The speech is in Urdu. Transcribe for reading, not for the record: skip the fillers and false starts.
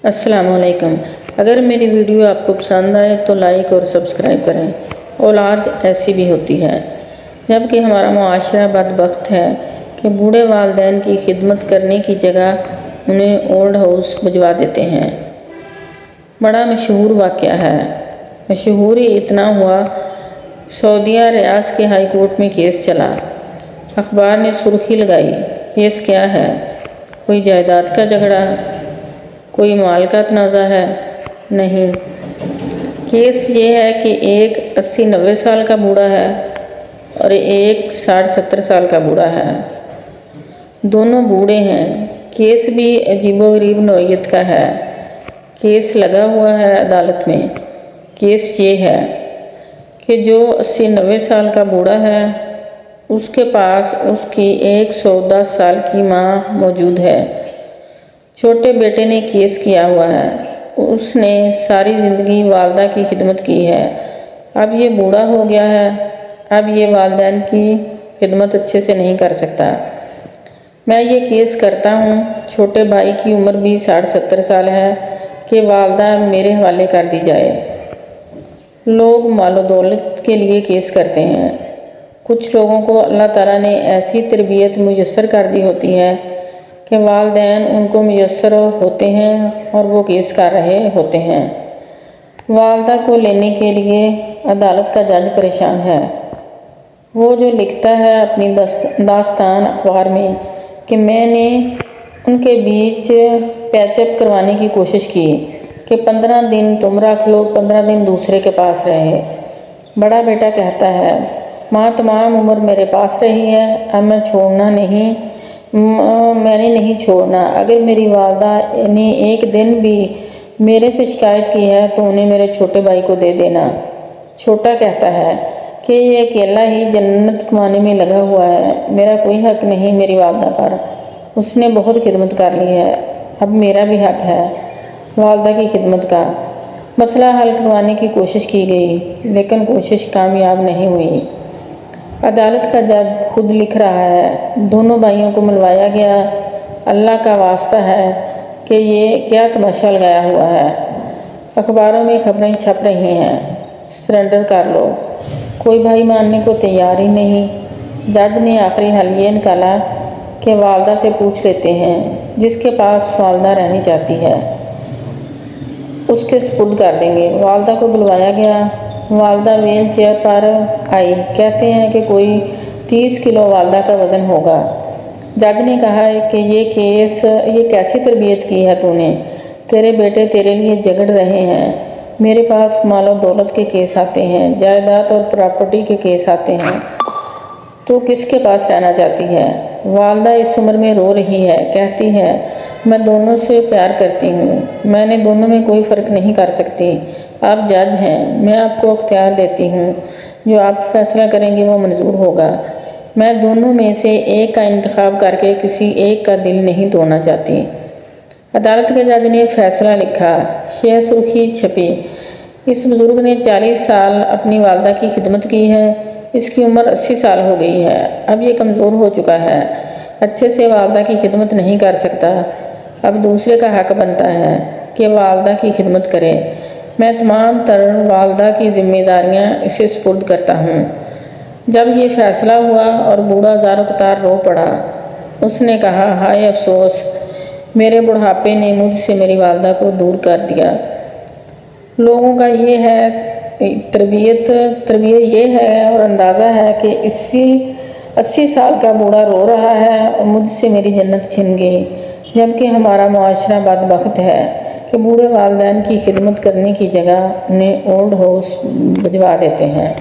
السلام علیکم۔ اگر میری ویڈیو آپ کو پسند آئے تو لائک اور سبسکرائب کریں۔ اولاد ایسی بھی ہوتی ہے، جبکہ ہمارا معاشرہ بدبخت ہے کہ بوڑھے والدین کی خدمت کرنے کی جگہ انہیں اولڈ ہاؤس بھجوا دیتے ہیں۔ بڑا مشہور واقعہ ہے۔ مشہور ہی اتنا ہوا، سعودیہ ریاض کے ہائی کورٹ میں کیس چلا۔ اخبار نے سرخی لگائی، کیس کیا ہے؟ کوئی جائیداد کا جھگڑا؟ کوئی مال کا تنازع ہے؟ نہیں، کیس یہ ہے کہ ایک 80-90 سال کا بوڑھا ہے اور ایک 60-70 سال کا بوڑھا ہے۔ دونوں بوڑھے ہیں۔ کیس بھی عجیب و غریب نوعیت کا ہے۔ کیس لگا ہوا ہے عدالت میں۔ کیس یہ ہے کہ جو 80-90 سال کا بوڑھا ہے، اس کے پاس اس کی 110 سال کی ماں موجود ہے۔ چھوٹے بیٹے نے کیس کیا ہوا ہے۔ اس نے ساری زندگی والدہ کی خدمت کی ہے۔ اب یہ بوڑھا ہو گیا ہے، اب یہ والدین کی خدمت اچھے سے نہیں کر سکتا۔ میں یہ کیس کرتا ہوں، چھوٹے بھائی کی عمر بھی 60-70 سال ہے، کہ والدہ میرے حوالے کر دی جائے۔ لوگ مال و دولت کے لیے کیس کرتے ہیں۔ کچھ لوگوں کو اللہ تعالیٰ نے ایسی تربیت میسر کر دی ہوتی ہے کہ والدین ان کو میسر ہوتے ہیں اور وہ کیس کر رہے ہوتے ہیں۔ والدہ کو لینے کے لیے عدالت کا جج پریشان ہے۔ وہ جو لکھتا ہے اپنی داستان اخبار میں کہ میں نے ان کے بیچ پیچ اپ کروانے کی کوشش کی کہ 15 دن تم رکھ لو، 15 دن دوسرے کے پاس رہے۔ بڑا بیٹا کہتا ہے، ماں تمام عمر میرے پاس رہی ہے، اب میں نے نہیں چھوڑنا۔ اگر میری والدہ نے ایک دن بھی میرے سے شکایت کی ہے تو انہیں میرے چھوٹے بھائی کو دے دینا۔ چھوٹا کہتا ہے کہ یہ اکیلا ہی جنت کمانے میں لگا ہوا ہے، میرا کوئی حق نہیں میری والدہ پر، اس نے بہت خدمت کر لی ہے، اب میرا بھی حق ہے والدہ کی خدمت کا۔ مسئلہ حل کروانے کی کوشش کی گئی، لیکن کوشش کامیاب نہیں ہوئی۔ عدالت کا جج خود لکھ رہا ہے، دونوں بھائیوں کو ملوایا گیا۔ اللہ کا واسطہ ہے کہ یہ کیا تماشا لگایا ہوا ہے۔ اخباروں میں خبریں چھپ رہی ہیں، سرنڈر کر لو۔ کوئی بھائی ماننے کو تیار ہی نہیں۔ جج نے آخری حل یہ نکالا کہ والدہ سے پوچھ لیتے ہیں، جس کے پاس والدہ رہنی چاہتی ہے اس کے سپرد کر دیں گے۔ والدہ کو بلوایا گیا۔ والدہ ویل چیئر پر آئی۔ کہتے ہیں کہ کوئی 30 کلو والدہ کا وزن ہوگا۔ جج نے کہا کہ یہ کیسی تربیت کی ہے تو نے؟ تیرے بیٹے تیرے لیے جھگڑ رہے ہیں، میرے پاس مال و دولت کے کیس آتے ہیں، جائیداد اور پراپرٹی کے کیس آتے ہیں، تو کس کے پاس رہنا چاہتی ہے؟ والدہ اس عمر میں رو رہی ہے، کہتی ہے میں دونوں سے پیار کرتی ہوں، میں نے دونوں میں کوئی فرق نہیں کر سکتی۔ آپ جج ہیں، میں آپ کو اختیار دیتی ہوں، جو آپ فیصلہ کریں گے وہ منظور ہوگا۔ میں دونوں میں سے ایک کا انتخاب کر کے کسی ایک کا دل نہیں توڑنا چاہتی۔ عدالت کے جج نے فیصلہ لکھا، شہ سرخی چھپی۔ اس بزرگ نے 40 سال اپنی والدہ کی خدمت کی ہے، اس کی عمر 80 سال ہو گئی ہے، اب یہ کمزور ہو چکا ہے، اچھے سے والدہ کی خدمت نہیں کر سکتا، اب دوسرے کا حق بنتا ہے کہ والدہ کی خدمت کرے۔ میں تمام تر والدہ کی ذمہ داریاں اسے سپرد کرتا ہوں۔ جب یہ فیصلہ ہوا اور بوڑھا زار قطار رو پڑا، اس نے کہا، ہائے افسوس، میرے بڑھاپے نے مجھ سے میری والدہ کو دور کر دیا۔ لوگوں کا یہ ہے تربیت یہ ہے اور اندازہ ہے کہ 80 سال کا بوڑھا رو رہا ہے اور مجھ سے میری جنت چھن گئی، جبکہ ہمارا معاشرہ بدبخت ہے کہ بوڑھے والدین کی خدمت کرنے کی جگہ انہیں اولڈ ہاؤس بھجوا دیتے ہیں۔